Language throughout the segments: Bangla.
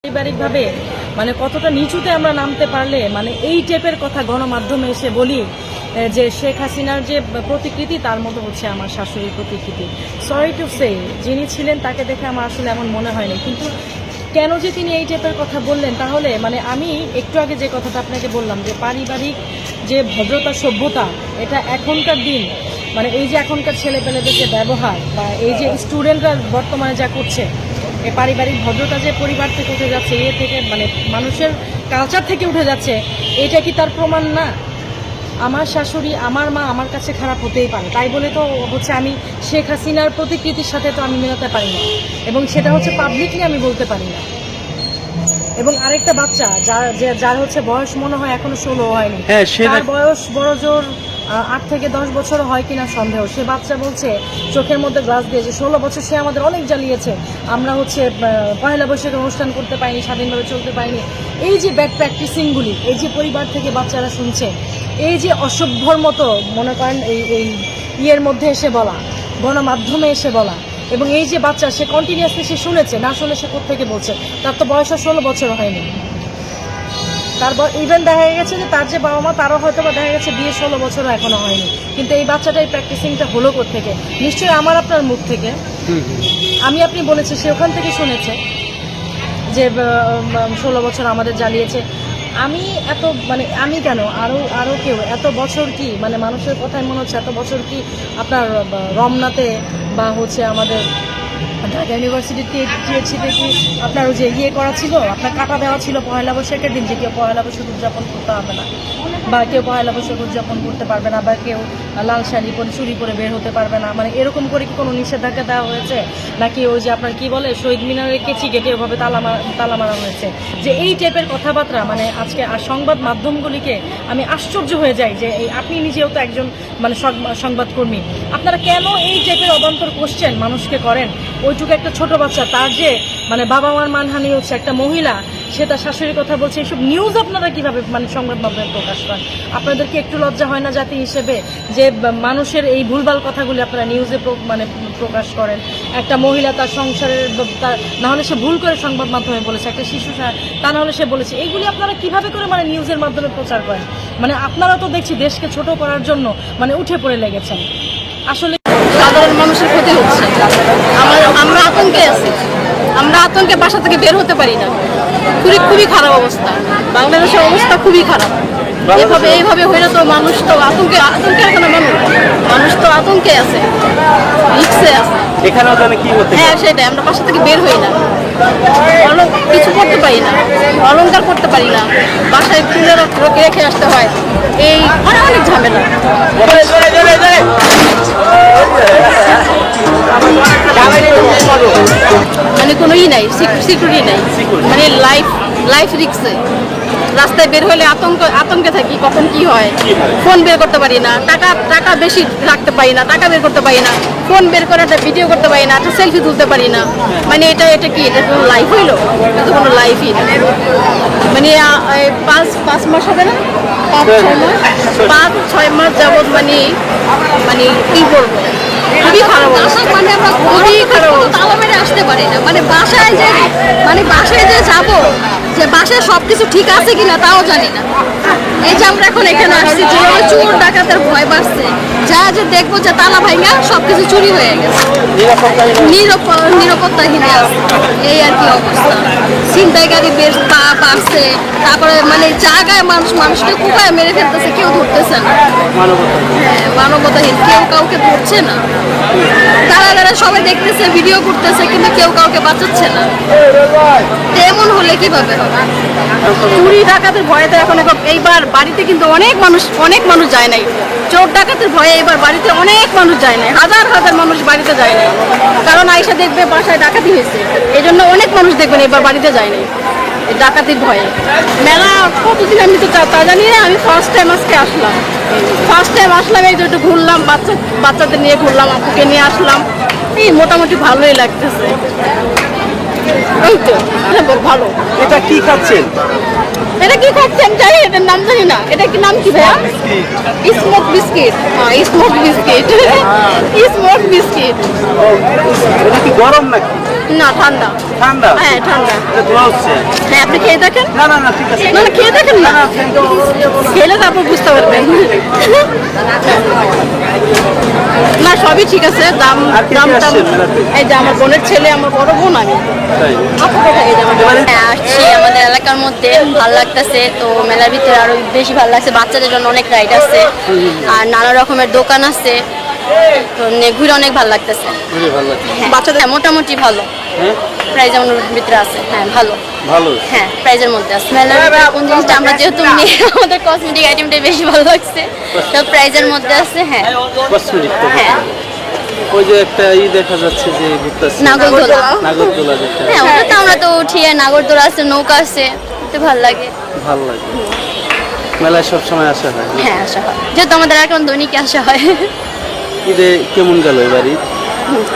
পারিবারিকভাবে মানে কতটা নিচুতে আমরা নামতে পারলে মানে এই টাইপের কথা গণমাধ্যমে এসে বলি যে শেখ হাসিনার যে প্রতিকৃতি তার মতো হচ্ছে আমার শাশুড়ির প্রতিকৃতি। সরি টু সে, যিনি ছিলেন তাকে দেখে আমার আসলে এমন মনে হয়নি, কিন্তু কেন যে তিনি এই টাইপের কথা বললেন, তাহলে মানে আমি একটু আগে যে কথাটা আপনাকে বললাম যে পারিবারিক যে ভদ্রতা সভ্যতা, এটা এখনকার দিন মানে এই যে এখনকার ছেলেপেলেদের যে ব্যবহার বা এই যে স্টুডেন্টরা বর্তমানে যা করছে, এই পারিবারিক ভদ্রতা যে পরিবার থেকে উঠে যাচ্ছে, এ থেকে মানে মানুষের কালচার থেকে উঠে যাচ্ছে, এটা কি তার প্রমাণ না? আমার শাশুড়ি, আমার মা আমার কাছে খারাপ হতেই পারে, তাই বলে তো হচ্ছে আমি শেখ হাসিনার প্রতিকৃতির সাথে তো আমি মেলাতে পারি না, এবং সেটা হচ্ছে পাবলিকলি আমি বলতে পারি না। এবং আরেকটা বাচ্চা যার হচ্ছে বয়স মনে হয় এখনো 16 হয়নি, তার বয়স বড় জোর 8 থেকে 10 বছর হয় কিনা সন্দেহ। সে বাচ্চা বলছে চোখের মধ্যে গ্লাস দিয়ে যে 16 বছর সে আমাদের অনেক জ্বালিয়েছে, আমরা হচ্ছে পয়লা বৈশাখে অনুষ্ঠান করতে পারিনি, স্বাধীনভাবে চলতে পারিনি। এই যে ব্যাড প্র্যাকটিসিংগুলি, এই যে পরিবার থেকে বাচ্চারা শুনছে, এই যে অসভ্যর মতো মনে করেন এই ইয়ের মধ্যে এসে বলা, গণমাধ্যমে এসে বলা, এবং এই যে বাচ্চা সে কন্টিনিউয়াসলি সে শুনেছে, না শুনে সে কোত্থেকে বলছে, তার তো বয়স 16 বছর হয়নি। তারপর ইভেন দেখা গেছে যে তার যে বাবা মা তারও হয়তো বা দেখা গেছে বিয়ে 16 বছরও এখনো হয়নি, কিন্তু এই বাচ্চাটা এই প্র্যাকটিসিংটা হলো কোত্থেকে? নিশ্চয়ই আমার আপনার মুখ থেকে। আমি আপনি বলেছি, সে ওখান থেকে শুনেছে যে 16 বছর আমাদের জ্বালিয়েছে। আমি এত মানে আমি কেন আরও কেউ এত বছর কি মানে মানুষের কথায় মনে হচ্ছে এত বছর কি আপনার রমনাতে বা হচ্ছে আমাদের ঢাকা ইউনিভার্সিটিতে টিএসসিতে কি আপনার যে করা ছিল, আপনার কাটা দেওয়া ছিল পয়লা বৈশাখের দিন যে কেউ পয়লা বৈশাখ উদযাপন করতে হবে না, বা কেউ পয়লা বৈশাখ উদযাপন করতে পারবে না, বা কেউ লাল শাড়ি পরে চুরি করে বের হতে পারবে না, মানে এরকম করে কি কোনো নিষেধাজ্ঞা দেওয়া হয়েছে? নাকি ওই যে আপনার কি বলে শহীদ মিনারের কেচি গেটে ওভাবে তালা মারা হয়েছে? যে এই টাইপের কথাবার্তা মানে আজকে আর সংবাদ মাধ্যমগুলিকে আমি আশ্চর্য হয়ে যাই যে আপনি নিজেও তো একজন মানে সংবাদকর্মী, আপনারা কেন এই টাইপের অবান্তর কোশ্চেন মানুষকে করেন? ওইটুকু একটা ছোট বাচ্চা, তার যে মানে বাবা মার মানহানি হচ্ছে, একটা মহিলা সে তার শাশুড়ির কথা বলছে, এইসব নিউজ আপনারা কিভাবে মানে সংবাদ মাধ্যমে প্রকাশ করেন? আপনাদেরকে একটু লজ্জা হয় না জাতি হিসেবে যে মানুষের এই ভুলভাল কথাগুলি আপনারা নিউজে মানে প্রকাশ করেন? একটা মহিলা তার সংসারের তার না হলে সে ভুল করে সংবাদ মাধ্যমে বলেছে, একটা শিশু তা না হলে সে বলেছে, এইগুলি আপনারা কিভাবে করে মানে নিউজের মাধ্যমে প্রচার করেন? মানে আপনারা তো দেখছি দেশকে ছোট করার জন্য মানে উঠে পড়ে লেগেছেন। আসলে সাধারণ মানুষের ক্ষতি হচ্ছে, আমরা আতঙ্কে আছি, আমরা আতঙ্কে বাসা থেকে বের হতে পারি না। খুবই খারাপ অবস্থা, বাংলাদেশের অবস্থা খুবই খারাপ। এইভাবে হইলে তো মানুষ তো আতঙ্কে এখন মানুষ তো আতঙ্কে আছে, রিস্কে আছে। এখানেও তাহলে কি হতে? হ্যাঁ সেটাই, আমরা বাসা থেকে বের হই না, কিছু করতে পারি না, অলংকার করতে পারি না, বাসায় তুলে রেখে আসতে হয়, এই অনেক ঝামেলা। মানে কোনো নাই, সিকিউরিটি নাই, মানে লাইফ রিস্কে। রাস্তায় বের হলে আতঙ্কে থাকি, কখন কি হয়। ফোন বের করতে পারি না, টাকা বেশি রাখতে পারি না, টাকা বের করতে পারি না, ফোন বের করে একটা ভিডিও করতে পারি না, একটা সেলফি তুলতে পারি না। মানে এটা কি এটা কোনো লাইফ হইলো? এটা তো কোনো লাইফই না। মানে 5 মাস হবে না, 5-6 মাস যাবৎ মানে কি করবো, খুবই খারাপ অবস্থা। মানে আমরা খুবই খারাপ তালা মেরে আসতে পারি না, মানে বাসায় যে যাবো, যে বাসায় সবকিছু ঠিক আছে কিনা তাও জানি না। এই যে আমরা এখন এখানে আসছি, যে চোর ডাকাতের ভয় বাড়ছে, যা যে দেখবো যে তালা ভাঙা সবকিছু চুরি হয়ে গেছে, নিরাপত্তাহীন আছে, এই আর কি অবস্থা। ছিনতাইকারী বেশ বাড়ছে, তারপরে মানে জায়গায় মানুষকে কুপায় মেরে ফেলতেছে, কেউ ধরতেছে না। হ্যাঁ, মানবতাহীন, কেউ কাউকে ধরছে না, তারা সবাই দেখতেছে, ভিডিও করতেছে, কিন্তু কেউ কাউকে বাঁচাচ্ছে না। তেমন হলে কিভাবে হবে? চুরি ডাকাতের ভয়েতে এখন এইবার বাড়িতে কিন্তু অনেক মানুষ যায় নাই। চোর ডাকাতের ভয়ে এবার বাড়িতে অনেক মানুষ যায় নাই, হাজার মানুষ বাড়িতে যায় নাই, কারণ আইসা দেখবে বাসায় ডাকাতি হয়েছে, এই জন্য অনেক মানুষ দেখবেন এবার বাড়িতে যায় নাই ডাকাতির ভয়ে। মেলা কতদিন আমি তো তা জানি না, আমি ফার্স্ট টাইম আসলাম, এই যে একটু ঘুরলাম, বাচ্চাদের নিয়ে ঘুরলাম, আপুকে নিয়ে আসলাম, এই মোটামুটি ভালোই লাগতেছে। এই তো ভালো। এটা কি খাচ্ছেন? জানি, এটার নাম জানি না। এটা কি নাম কি ভাইয়া? Smoke biscuit. Smoke biscuit. এটা কি গরম নাকি? না ঠান্ডা। ঠান্ডা? হ্যাঁ ঠান্ডা। এটা ধোয়া হচ্ছে? হ্যাঁ আপনি খেয়ে দেখেন। না না না ঠিক আছে। না না খেয়ে দেখেন না, খেলে তারপর বুঝতে পারবেন। না সবই ঠিক আছে, দাম আর কে কে দাম আসছেন মেলাতে? এই যে আমার বোনের ছেলে, আমার বড় বোন, আমি। তাই? আপু কোথায় যাবেন? হ্যাঁ আসছি আমাদের এলাকার মধ্যে, ভালো লাগতেছে। তো মেলার ভিতরে আরো বেশি ভালো লাগছে, বাচ্চাদের জন্য অনেক রাইড আছে আর নানা রকমের দোকান আছে, তো ঘুরে অনেক ভালো লাগতেছে। ঘুরে ভালো লাগছে। বাচ্চাদের মোটামুটি ভালো হ্যাঁ প্রাইজ আমার ভিতরে আছে। হ্যাঁ ভালো, ভালো। হ্যাঁ প্রাইজের মধ্যে আছে। মেলার ভিতরে কোন জিনিসটা আমরা যেহেতু নিয়ে আমাদের কসমেটিক আইটেমটাই বেশি ভালো লাগছে, তো প্রাইজের মধ্যে আছে। হ্যাঁ কসমেটিক তো হ্যাঁ ওই যে একটা দেখা যাচ্ছে যে ঘুরতেছে নাগরদোলা। নাগরদোলা যেটা হ্যাঁ ওটা তো আমরা তো উঠি, নাগরদোলা আছে, নৌকা আছে, তো ভালো লাগে। ভালো লাগে। মেলায় সব সময় আসা হয়? হ্যাঁ আসা হয়, যেহেতু আমাদের এখন দৈনিক আসা হয়। ঈদে কেমন গেল এবারই?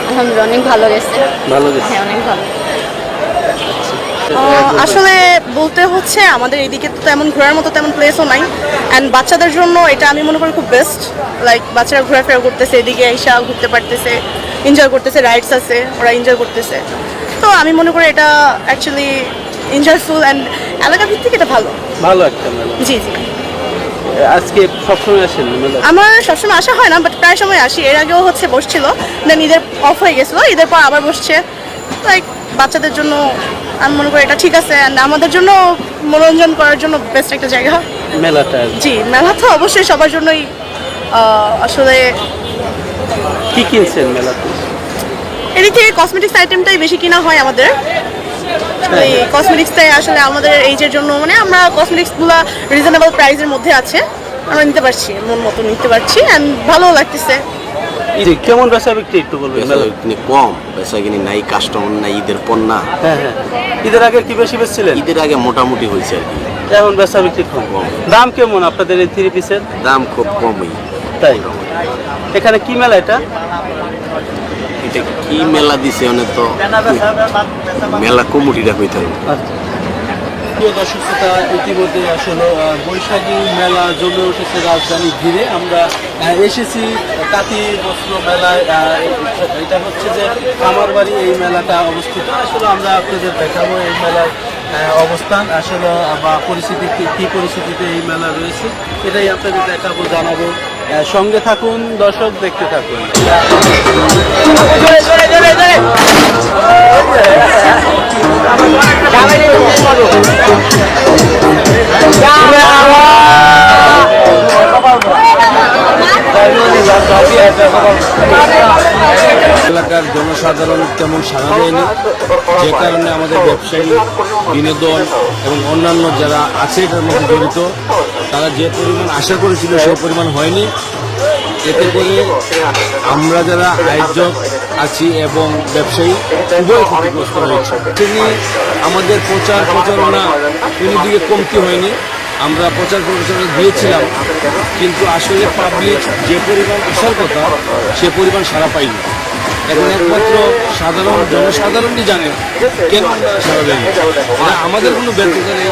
আলহামদুলিল্লাহ অনেক ভালো গেছে। ভালো গেছে। হ্যাঁ অনেক ভালো। আসলে বলতে হচ্ছে আমাদের এইদিকে তো তেমন ঘোরার মতো তেমন প্লেসও নাই, অ্যান্ড বাচ্চাদের জন্য এটা আমি মনে করি খুব বেস্ট। লাইক বাচ্চারা ঘোরাফেরা করতেছে, এদিকে এসা ঘুরতে পারতেছে, এনজয় করতেছে, রাইডস আছে, ওরা এনজয় করতেছে। তো আমি মনে করি এটা অ্যাকচুয়ালি এনজয়ফুল, অ্যান্ড এলাকা ভিত্তিক এটা ভালো। ভালো একটা মেলা। জি জি, আজকে সবসময় আসেন মেলা? আমার সবসময় আসা হয় না, বাট প্রায় সময় আসি। এর আগেও বসছিল, দেন ঈদের অফ হয়ে গেছিলো, ঈদের পর আবার বসছে। লাইক বাচ্চাদের জন্য আমি মনে করি এটা ঠিক আছে, অ্যান্ড আমাদের জন্য মনোরঞ্জন করার জন্য বেস্ট একটা জায়গা। মেলাটা জি, মেলা তো অবশ্যই সবার জন্যই। আসলে কি কিনছেন মেলাতে? এদিক থেকে কসমেটিক্স আইটেমটাই বেশি কিনা হয় আমাদের। এই কসমেটিক্সটাই আসলে আমাদের এইজের জন্য, মানে আমরা কসমেটিক্সগুলো রিজনেবল প্রাইসের মধ্যে আছে, আমরা নিতে পারছি, মন মতো নিতে পারছি, অ্যান্ড ভালো লাগতেছে। ঈদে কেমন বেচা বিক্রি একটু বলবেন? মেলা বেচাকিনি কম, বেচাকিনি নাই, কাস্টমার নাই, ঈদের পর না। হ্যাঁ হ্যাঁ। ঈদের আগে কি বেশি বেচছিলেন? ঈদের আগে মোটামুটি হয়েছে আর কি, এখন বেচা বিক্রি কম। দাম কেমন আপনাদের এই 3 পিসের? দাম খুব কমই। তাই? এখানে কি মেলা এটা? এটা কি মেলা দিছে অনেক, তো মেলা কমিটিটা কইতে হবে। প্রিয় দর্শক শ্রোতা, ইতিমধ্যে আসলে বৈশাখী মেলা জমে উঠেছে রাজধানী ঘিরে। আমরা এসেছি তাঁতি বস্ত্র মেলায়। এটা হচ্ছে যে আমার বাড়ি, এই মেলাটা অবস্থিত। আসলে আমরা আপনাদের দেখাবো এই মেলার অবস্থান আসলে বা পরিস্থিতি কি পরিস্থিতিতে এই মেলা রয়েছে, এটাই আপনাদের দেখাবো, জানাবো। সঙ্গে থাকুন দর্শক, দেখতে থাকুন। এলাকার জনসাধারণ তেমন সাড়া দেয়নি, যে কারণে আমাদের ব্যবসায়ী, বিনোদন এবং অন্যান্য যারা আছে এটার মধ্যে জড়িত, তারা যে পরিমাণ আশা করেছিল সেই পরিমাণ হয়নি। এতে করে আমরা যারা আয়োজক আছি এবং ব্যবসায়ী উভয় ক্ষতিগ্রস্ত হয়েছে। তিনি আমাদের প্রচারণা কোনো দিকে কমতি হয়নি, আমরা প্রচার প্রচারণা দিয়েছিলাম, কিন্তু আসলে পাবলিক যে পরিমাণ আসার কথা সে পরিমাণ সাড়া পাইনি। এখন একমাত্র জনসাধারণই জানে কেন সাড়া দেয়নি। আমাদের কোনো ব্যর্থতা নেই।